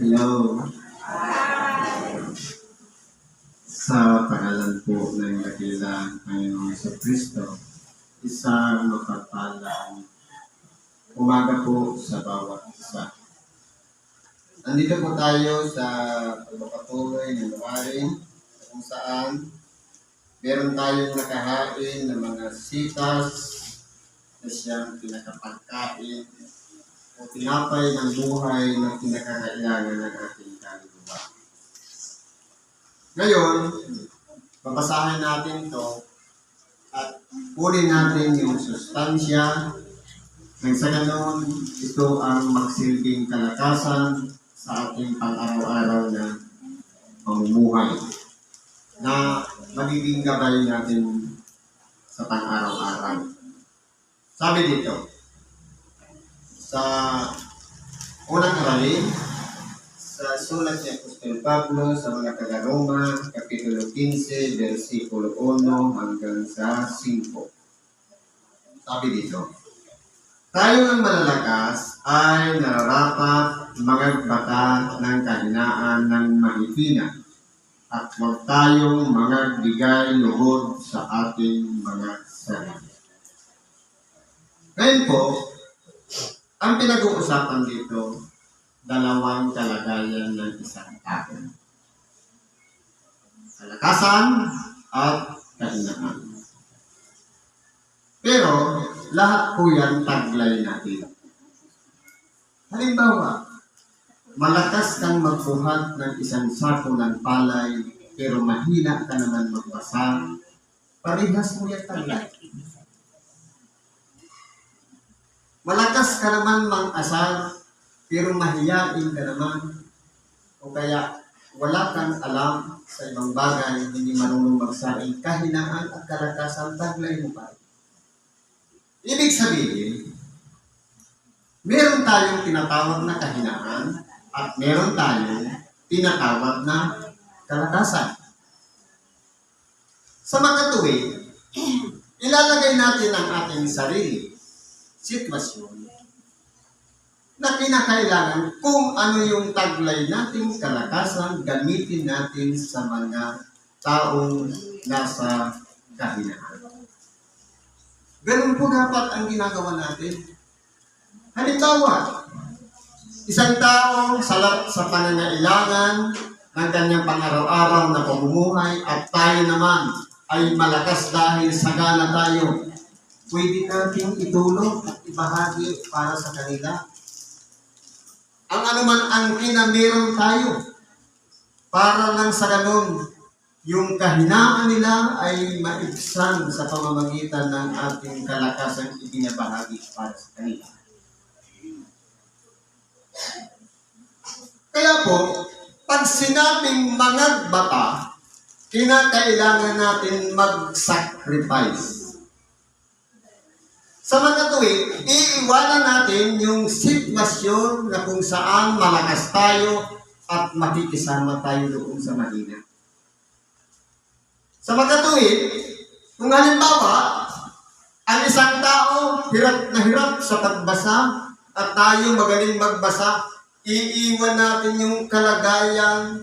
Hello. Sa pangalan po ng dakilang Panginoong Kristo, isang mapagpalang umaga po sa bawat isa. Nandito po tayo sa pagpapatuloy ng gawain kung saan meron tayong nakahain ng mga sitas na siyang pinakapagkain o tinapay ng buhay na pinakakailangan ng ating kaluluwa. Ngayon, babasahin natin ito at kunin natin yung sustansya nang sa ganon, ito ang magsilbing kalakasan sa ating pang-araw-araw na pamumuhay na magiging gabay natin sa pang-araw-araw. Sabi dito, sa unang aralin, sa sulat ni Apostol Pablo sa mga taga-Roma, Kapitulo 15, versikulo 1 hanggang sa 5. Sabi dito, tayo ng malalakas ay nararapat magbata ng kahinaan ng mahihina at huwag tayong magbigay lugod sa ating mga sarili. Ngayon po, ang pinag-uusapan dito, dalawang kalagayan ng isang tao. Kalakasan at kahinaan. Pero, lahat po yan taglay natin. Halimbawa, malakas kang magbuhat ng isang sako ng palay, pero mahina ka naman magbasa, parehas mo yan taglay. Malakas ka naman mang-asal, pero mahiyain ka naman, o kaya wala kang alam sa ibang bagay, hindi marunong magsaing, kahinaan at kalakasan, taglay mo pa. Ibig sabihin, meron tayong tinatawag na kahinaan at meron tayong tinatawag na kalakasan. Sa makatuwid, ilalagay natin ang ating sarili, sitwasyon, na kinakailangan kung ano yung taglay nating kalakasan, gamitin natin sa mga taong nasa kahinaan. Ganun po dapat ang ginagawa natin. Halimbawa, isang taong sa pangangailangan ng kanyang pang-araw-araw na pamumuhay at tayo naman ay malakas dahil sagana tayo, pwede natin itulong at ibahagi para sa kanila ang anuman ang kinameron tayo para lang sa ganun yung kahinaan nila ay maibsan sa pamamagitan ng ating kalakasang ibinabahagi para sa kanila. Kaya po, pag sinabing mangagbata, kinakailangan natin mag-sacrifice. Sa mga tuwid, iiwanan natin yung sitwasyon na kung saan malakas tayo at makikisama tayo doon sa mahina. Sa mga tuwid, kung halimbawa, ang isang tao hirap na hirap sa pagbasa at tayo magaling magbasa, iiwan natin yung kalagayan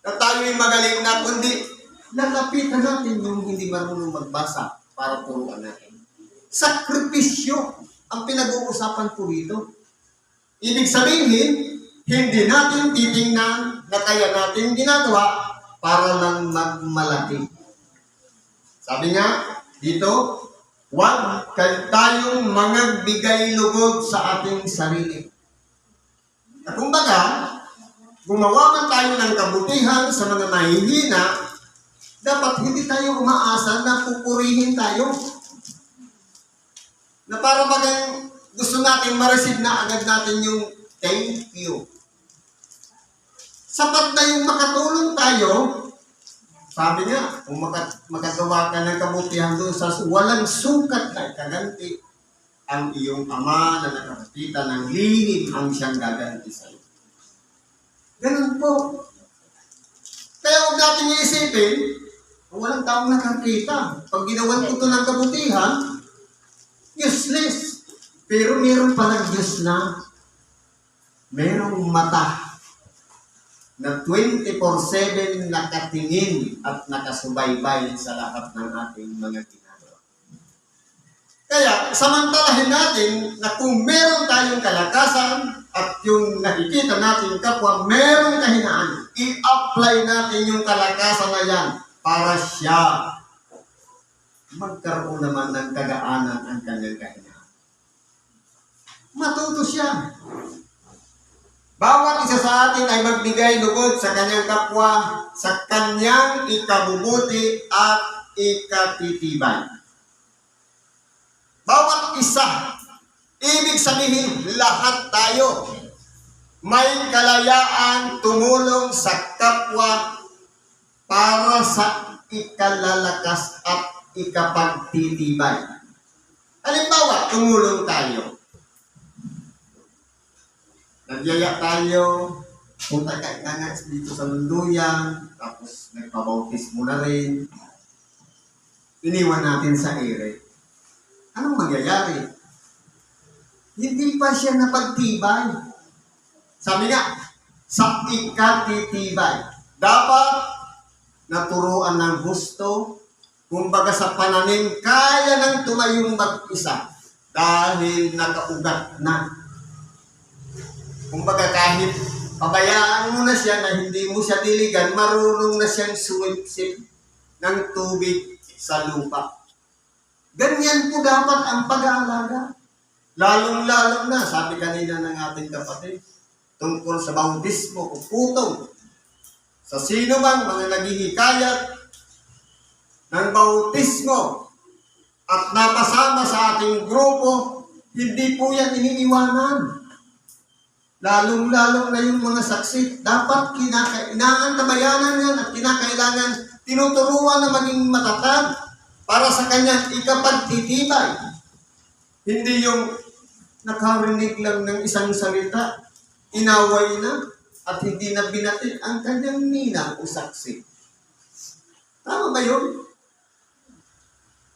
na tayo'y magaling na, kundi nakapitan natin yung hindi marunong magbasa para turuan natin. Sakripisyo ang pinag-uusapan po dito. Ibig sabihin, hindi natin titingnan na kaya natin ginagawa para lang magmalaki. Sabi nga dito, huwag tayong magbigay lugod sa ating sarili. At kumbaga, gumawa man tayo ng kabutihan sa mga mahihina, dapat hindi tayo umaasa na pupurihin tayo. Na para bagang gusto natin ma-receive na agad natin yung thank you. Sapat na yung makatulong tayo, sabi nga, kung makagawa ka ng kabutihan doon sa walang sukat na ikaganti, ang iyong ama na nakakita ng lihim ang siyang gaganti sa iyo. Ganun po. Kaya huwag natin iisipin, walang taong nakakita. Pag ginawan ko ito ng kabutihan, useless. Pero meron palang Diyos na merong mata na 24/7 nakatingin at nakasubaybay sa lahat ng ating mga ginagawa. Kaya, samantalahin natin na kung meron tayong kalakasan at yung nakikita natin kapwa merong kahinaan, i-apply natin yung kalakasan na yan para siya magkaroon naman ng kagaanan ang kanyang kahinaan. Matuto siya. Bawat isa sa atin ay magbigay lugod sa kanyang kapwa sa kanyang ikabubuti at ikatitibay. Bawat isa, ibig sabihin lahat tayo may kalayaan tumulong sa kapwa para sa ikalalakas at ikapagtitibay. Halimbawa, tumulong tayo. Nagyaya tayo, punta ka dito sa Lunduyan, tapos nagpabautismo na rin. Iniwan natin sa ere. Anong mangyayari? Hindi pa siya napagtibay. Sabi nga, sa ikatitibay. Dapat naturuan ng gusto, kumbaga sa pananim, kaya nang tumayong mag-isa dahil nakaugat na. Kumbaga kahit pabayaan mo na siya na hindi mo siya diligan, marunong na siyang sumipsip ng tubig sa lupa. Ganyan po dapat ang pag-aalaga. Lalong-lalo na, sabi kanina ng ating kapatid, tungkol sa bautismo o putong. Sa sino mang mga naghihikayat ng bautismo at napasama sa ating grupo, hindi po yan iniiwanan. Lalong-lalo na yung mga saksi, dapat inaantabayanan yan at kinakailangan tinuturuan na maging matatag para sa kanyang ikapagtitibay. Hindi yung nakarinig lang ng isang salita, inaway na at hindi na binati ang kanyang ninang o saksi. Tama ba yun?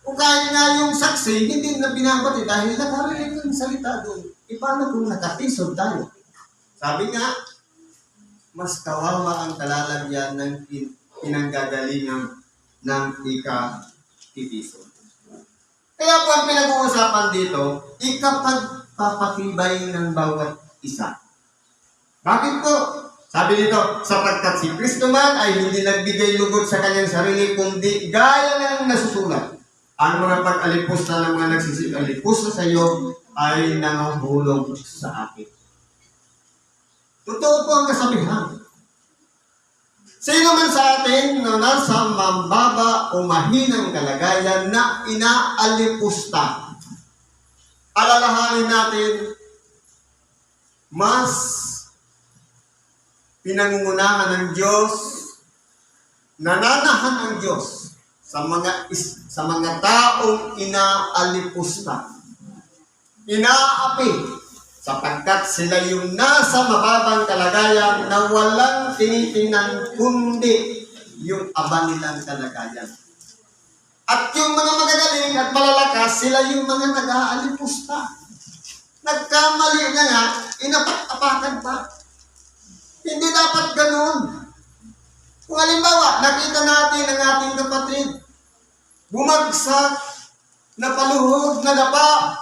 O kahit nga yung saksi, hindi na binabati dahil nakarinig ng salita doon. Paano kung nakatisod tayo? Sabi nga, mas kawawa ang kalalagyan ng pinanggagalingan ng ikatitiso. Kaya po ang pinag-uusapan dito, ikapagpapatibay ng bawat isa. Bakit po? Sabi dito, sapagkat si Kristo man ay hindi nagbigay lugod sa kanyang sarili, kundi gaya ng nasusulat. Ang mga pag-alipusta ng mga nagsisig-alipusta sa iyo ay nangahulog sa akin. Totoo po ang kasabihan. Sino man sa atin na nasa mababa o mahinang kalagayan na inaalipusta, alalahanin natin, mas pinangungunahan ng Diyos, nananahan ang Diyos sa mga taong inaalipusta, inaapi, sapagkat sila yung nasa mababang kalagayan na walang tinitingnan kundi yung aba nilang kalagayan. At yung mga magagaling at malalakas, sila yung mga nag-aalipusta. Nagkamali na nga, inapak-apakan pa. Hindi dapat ganun. Kung halimbawa, nakita natin ang ating kapatid, bumagsak, napaluhod, nadapa,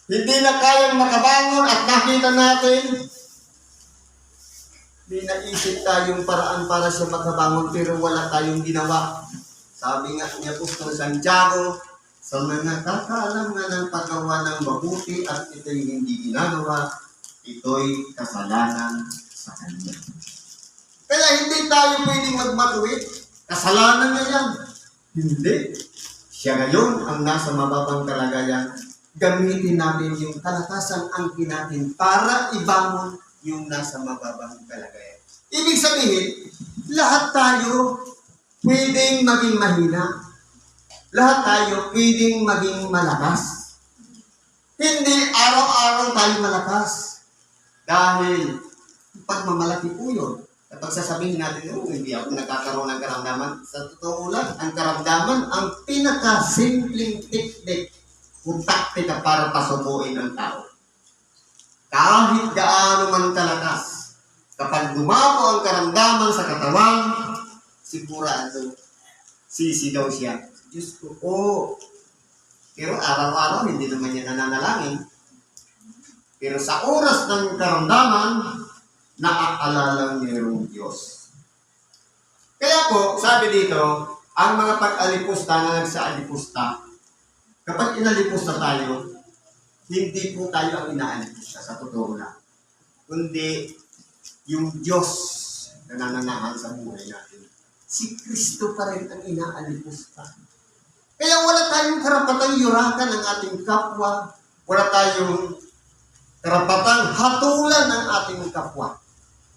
hindi na kayang makabangon at nakita natin, di naisip tayong paraan para siya makabangon pero wala tayong ginawa. Sabi nga ni Apostol Santiago, sa mga kakaalam nga ng paggawa ng mabuti at ito'y hindi ginagawa, ito'y kasalanan sa kanya. Kaya hindi tayo pwedeng magmatuwid. Kasalanan niya yan. Hindi. Siya ngayon ang nasa mababang kalagayan. Gamitin natin yung kalakasan ang natin para ibangon yung nasa mababang kalagayan. Ibig sabihin, lahat tayo pwedeng maging mahina. Lahat tayo pwedeng maging malakas. Hindi araw-araw tayo malakas. Dahil pagmamalaki po yun. Kapag sasabihin natin, hindi ako nagkakaroon ng karamdaman. Sa totoo lang, ang karamdaman, ang pinaka-simpleng teknik kung taktika para pasubuin ng tao. Kahit gaano man kalakas, kapag dumapo ang karamdaman sa katawan, sigurado, sisigaw siya. Diyos ko, Pero araw-araw, hindi naman niya nananalangin. Pero sa oras ng karamdaman, naaalala mayroong Diyos. Kaya po, sabi dito, ang mga pag-alipusta na nagsa-alipusta, kapag inalipusta tayo, hindi po tayo ang inaalipusta sa totoo lang. Kundi yung Diyos na nananahan sa buhay natin. Si Kristo pa rin ang inaalipusta. Kaya wala tayong karapatang yurakan ang ating kapwa. Wala tayong karapatang hatulan ang ating kapwa.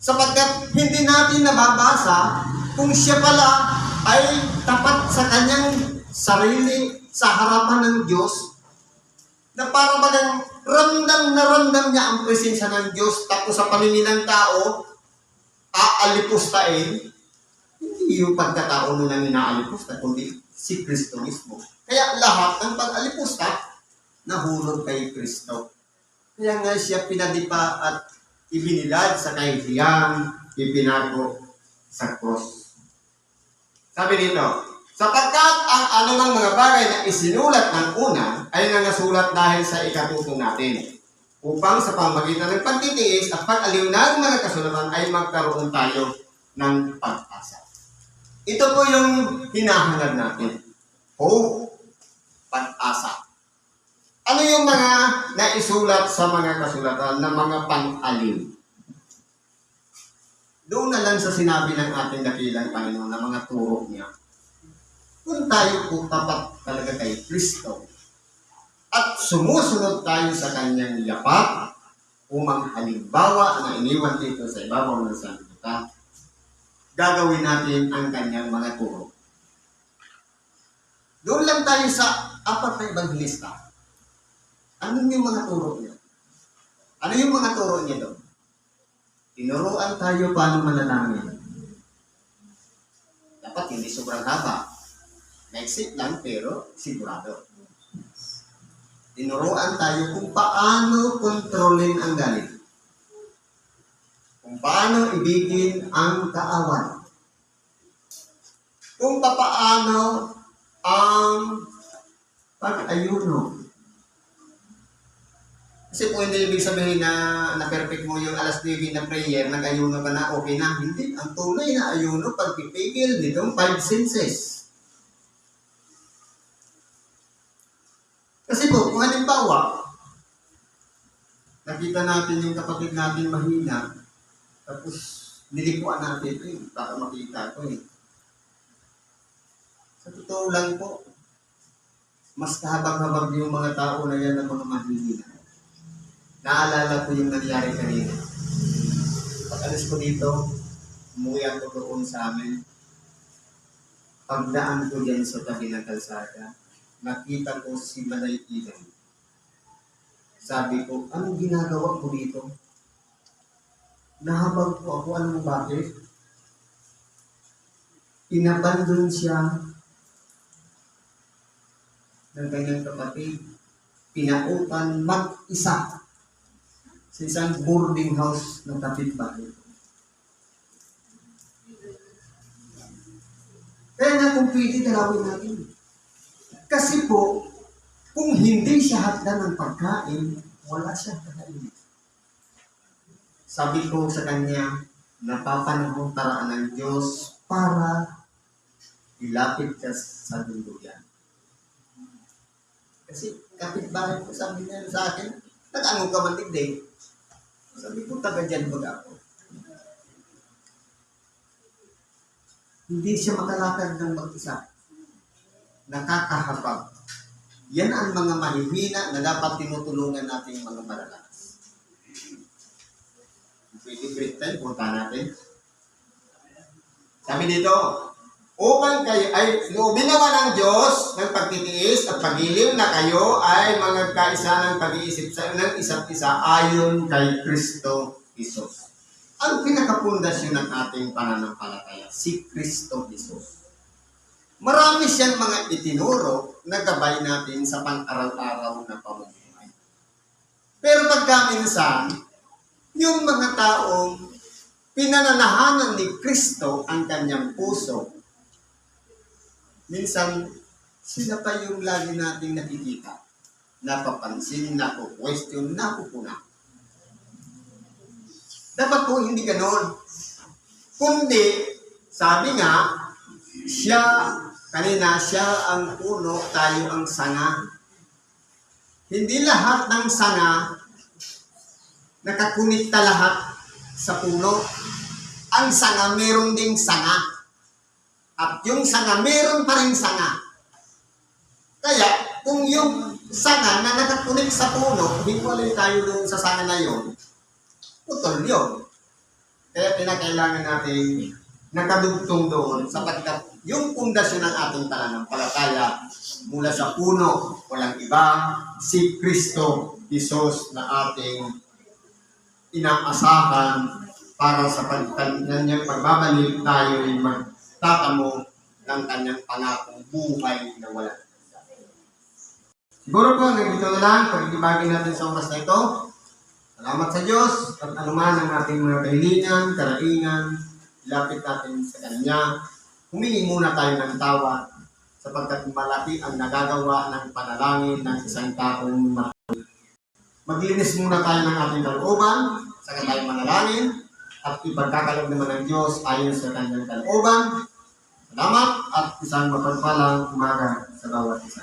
Sapagkat hindi natin nababasa kung siya pala ay tapat sa kanyang sarili sa harapan ng Diyos, na para bagang ramdam na ramdam niya ang presensya ng Diyos, tapos sa paningin ng tao, aalipustain, hindi yung pagkatao nun ang inaalipusta, kundi si Kristo mismo. Kaya lahat ng pag-alipusta, nahulog kay Kristo. Kaya nga siya pinadipa at ibinilad sa kahihiyang ipinago sa cross. Sabi dito, sapagkat ang anumang mga bagay na isinulat ng una ay nangasulat dahil sa ikatuto natin, upang sa pamamagitan ng pagtitiis at pag-aliw ng mga kasulatan ay magkaroon tayo ng pag-asa. Ito po yung hinahangad natin. Hope, pag-asa. Ano yung mga naisulat sa mga kasulatan na mga pang-aliw? Doon na lang sa sinabi ng ating dakilang Panginoon na mga turo niya. Kung tayo po tapat talaga kay Kristo at sumusunod tayo sa kanyang yapat, umang halimbawa na iniwan dito sa ibabaw ng sangkita, gagawin natin ang kanyang mga turo. Doon lang tayo sa 4 na ebanghelista. Ano yung mga turo niya? Ano yung mga turo niya doon? Tinuruan tayo paano manalangin. Dapat hindi sobrang haba. Maiksi lang pero sigurado. Tinuruan tayo kung paano kontrolin ang galit. Kung paano ibigin ang kaawan. Kung paano ang pag-ayuno. Kasi po hindi ibig sabihin na perfect mo yung alas 9 na prayer, nag-ayuno ka na, okay na. Hindi. Ang tunay na ayuno, pagpipigil nitong 5 senses. Kasi po, kung halimbawa, nakita natin yung kapatid natin mahina, tapos nilikuan natin, baka makita ko . Sa totoo lang po, mas kahabag-habag yung mga tao na yan ng mga mahihina. Naalala ko yung nangyari kanina. Pag-alis ko dito, umuwi ako doon sa amin. Pagdaan ko dyan sa tabi ng kalsada, nakita ko si Manay Ilan. Sabi ko, anong ginagawa ko dito? Nahabag ko ako, alam mo bakit? Inabandon siya ng kanyang kapatid. Pinaupan mag-isa sa isang boarding house ng kapitbahay. Kaya nga kung pwede, dalawin natin. Kasi po, kung hindi siya hatdan ng pagkain, wala siya kakainin. Sabi ko sa kanya, napapanahong paraan ng Diyos para ilapit ka sa duluyan. Kasi kapitbahay ko, sabi niya sa akin, nag-ano ka man tigday. Sabi ko, taga dyan baga ako. Hindi siya makalakad ng mag-isa. Nakakahabag. Yan ang mga mahihina na dapat tinutulungan natin mga malalakas. Pwede great time, punta natin. Sabi dito, upang kayo ay loobin naman ng Diyos ng pagtitiis at pagiliw na kayo ay mga kaisa ng pag-iisip ng isa't isa ayon kay Kristo Jesus. Ang pinakapundasyon ng ating pananampalataya, si Kristo Jesus. Marami siyang mga itinuro na gabay natin sa pang-araw-araw na pamumuhay. Pero pagka minsan, yung mga taong pinananahanan ni Kristo ang kanyang puso, minsan sila pa yung lagi nating nakikita, napapansin, napo-question, napupuna. Dapat po hindi ganon. Kundi, sabi nga, kanina siya ang puno, tayo ang sanga. Hindi lahat ng sanga nakakunikta lahat sa puno. Ang sanga, meron ding sanga. At yung sanga, meron pa rin sanga. Kaya, kung yung sanga na nakakunik sa puno, hiwalay tayo doon sa sanga na yun, putol yun. Kaya pinakailangan natin nakadugtong doon sapagkat yung pundasyon ng ating pananampalataya mula sa puno, walang iba, si Kristo Jesus na ating inaasahan para sa kanyang pagbabalik tayo ay magtatamo ng kanyang pangakong buhay na wala. Siguro po, hanggang dito na lang, pag-ibagin natin sa oras na ito. Salamat sa Diyos at anuman ang ating mga kahilingan, karaingan, lapit natin sa Kanya. Humingi muna tayo ng tawad sapagkat malaki ang nagagawa ng panalangin ng isang taong matuloy. Maglinis muna tayo ng ating kalooban sa tayo manalangin at ipagkakalog naman ng Diyos ayon sa Kanyang kalooban. Salamat at isang mapagpalang umaga sa bawat isa.